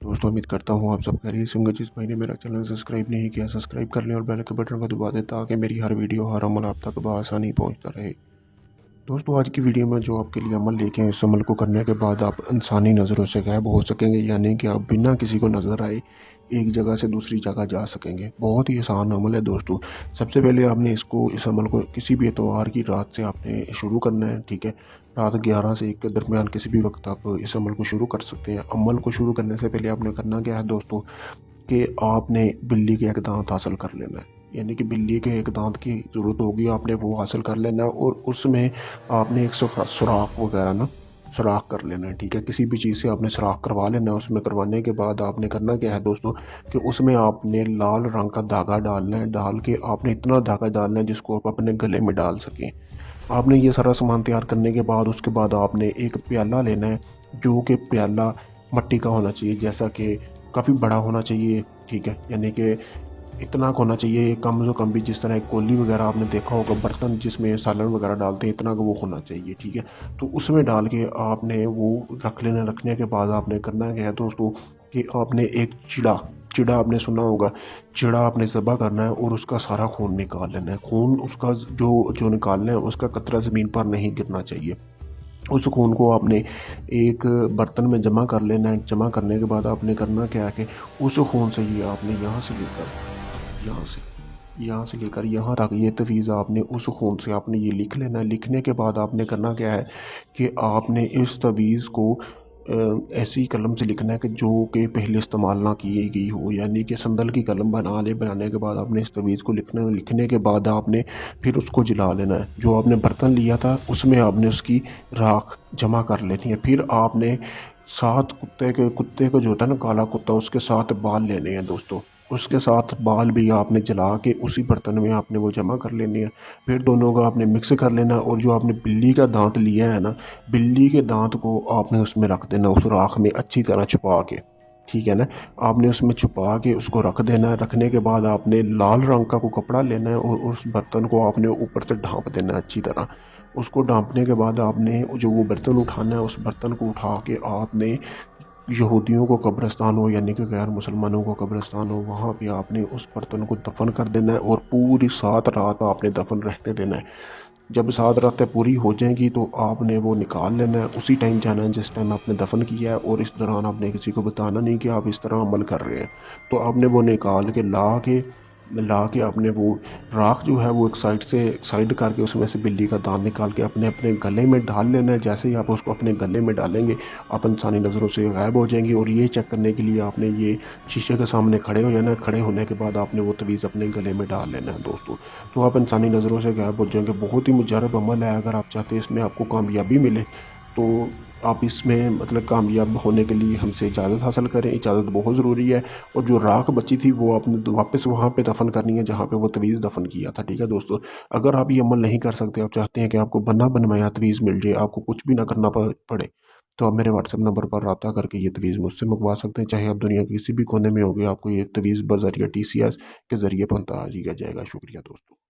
दोस्तों उम्मीद करता हूँ आप सब खैरियत से होंगे। जिस भाई ने मेरा चैनल सब्सक्राइब नहीं किया सब्सक्राइब कर लें और बेल के बटन को दबा दें ताकि मेरी हर वीडियो हर अमल आप तक बआसानी पहुँचता रहे। दोस्तों आज की वीडियो में जो आपके लिए अमल लेके आए, इस अमल को करने के बाद आप इंसानी नज़रों से गायब हो सकेंगे, यानी कि आप बिना किसी को नज़र आए एक जगह से दूसरी जगह जा सकेंगे। बहुत ही आसान अमल है दोस्तों। सबसे पहले आपने इस अमल को किसी भी एतवार की रात से आपने शुरू करना है, ठीक है। रात 11 से 1 के दरमियान किसी भी वक्त आप इस अमल को शुरू कर सकते हैं। अमल को शुरू करने से पहले आपने करना क्या है दोस्तों, कि आपने बिल्ली के एक दांत हासिल कर लेना है, यानी कि बिल्ली के एक दांत की ज़रूरत होगी, आपने वो हासिल कर लेना है और उसमें आपने एक सुराख वगैरह ना सुराख कर लेना है, ठीक है। किसी भी चीज़ से आपने सुराख करवा लेना है। उसमें करवाने के बाद आपने करना क्या है दोस्तों, कि उसमें आपने लाल रंग का धागा डालना है। डाल के आपने इतना धागा डालना है जिसको आप अपने गले में डाल सकें। आपने ये सारा सामान तैयार करने के बाद उसके बाद आपने एक प्याला लेना है, जो कि प्याला मट्टी का होना चाहिए, जैसा कि काफ़ी बड़ा होना चाहिए, ठीक है। यानी कि इतना होना चाहिए कम से कम भी, जिस तरह कोली वगैरह आपने देखा होगा, बर्तन जिसमें सालन वगैरह डालते हैं, इतना का वो होना चाहिए, ठीक है। तो उसमें डाल के आपने वो रख लेना। रखने के बाद आपने करना क्या है दोस्तों, कि आपने एक चिड़ा चिड़ा आपने सुना होगा, चिड़ा आपने ज़बह करना है और उसका सारा खून निकाल लेना है। खून उसका जो जो निकालना है उसका कतरा ज़मीन पर नहीं गिरना चाहिए। उस खून को आपने एक बर्तन में जमा कर लेना है। जमा करने के बाद आपने करना क्या है कि उस खून से ही आपने यहाँ से लेकर यहाँ तक ये तवीज़ आपने उस खून से आपने ये लिख लेना है। लिखने के बाद आपने करना क्या है कि आपने इस तवीज़ को ऐसी कलम से लिखना है कि जो कि पहले इस्तेमाल ना की गई हो, यानी कि संदल की कलम बनाने के बाद आपने इस तवीज़ को लिखने के बाद आपने फिर उसको जला लेना है। जो आपने बर्तन लिया था उसमें आपने उसकी राख जमा कर लेनी है। फिर आपने सात कुत्ते को जो होता है ना, काला कुत्ता, उसके साथ बाल लेने हैं दोस्तों। उसके साथ बाल भी आपने जला के उसी बर्तन में आपने वो जमा कर लेनी है। फिर दोनों को आपने मिक्स कर लेना और जो आपने बिल्ली का दांत लिया है ना, बिल्ली के दांत को आपने उसमें रख देना, उस राख में अच्छी तरह छुपा के, ठीक है ना। आपने उसमें छुपा के उसको रख देना है। रखने के बाद आपने लाल रंग का कोई कपड़ा लेना है और उस बर्तन को आपने ऊपर से ढाँप देना है अच्छी तरह। उसको ढाँपने के बाद आपने जो वो बर्तन उठाना है, उस बर्तन को उठा के आपने यहूदियों को कब्रिस्तान हो, यानी कि गैर मुसलमानों को कब्रिस्तान हो, वहाँ पे आपने उस बर्तन को दफन कर देना है और पूरी 7 रात आपने दफन रहने देना है। जब 7 रातें पूरी हो जाएंगी तो आपने वो निकाल लेना है। उसी टाइम जाना है जिस टाइम आपने दफन किया है, और इस दौरान आपने किसी को बताना नहीं कि आप इस तरह अमल कर रहे हैं। तो आपने वो निकाल के ला के आपने वो राख जो है वो एक साइड करके उसमें से बिल्ली का दांत निकाल के अपने अपने गले में डाल लेना है। जैसे ही आप उसको अपने गले में डालेंगे आप इंसानी नज़रों से गायब हो जाएंगे। और ये चेक करने के लिए आपने ये शीशे के सामने खड़े हो जाना। खड़े होने के बाद आपने वो तवीज़ अपने गले में डाल लेना है दोस्तों। तो आप इंसानी नज़रों से गायब हो जाएंगे। बहुत ही मुजरब अमल है। अगर आप चाहते हैं इसमें आपको कामयाबी मिले तो आप इसमें मतलब कामयाब होने के लिए हमसे इजाज़त हासिल करें। इजाज़त बहुत ज़रूरी है। और जो राख बची थी वो आपने वापस वहाँ पे दफन करनी है जहाँ पे वो तवीज़ दफन किया था, ठीक है दोस्तों। अगर आप ये अमल नहीं कर सकते, आप चाहते हैं कि आपको बना बनवाया तवीज़ मिल जाए, आपको कुछ भी ना करना पड़े, तो आप मेरे व्हाट्सएप नंबर पर रब्ता करके ये तवीज़ मुझसे मंगवा सकते हैं। चाहे आप दुनिया के किसी भी कोने में होंगे, आपको ये तवीज़ बज़रिया TCS के ज़रिए पहुँचा दिया जाएगा। शुक्रिया दोस्तों।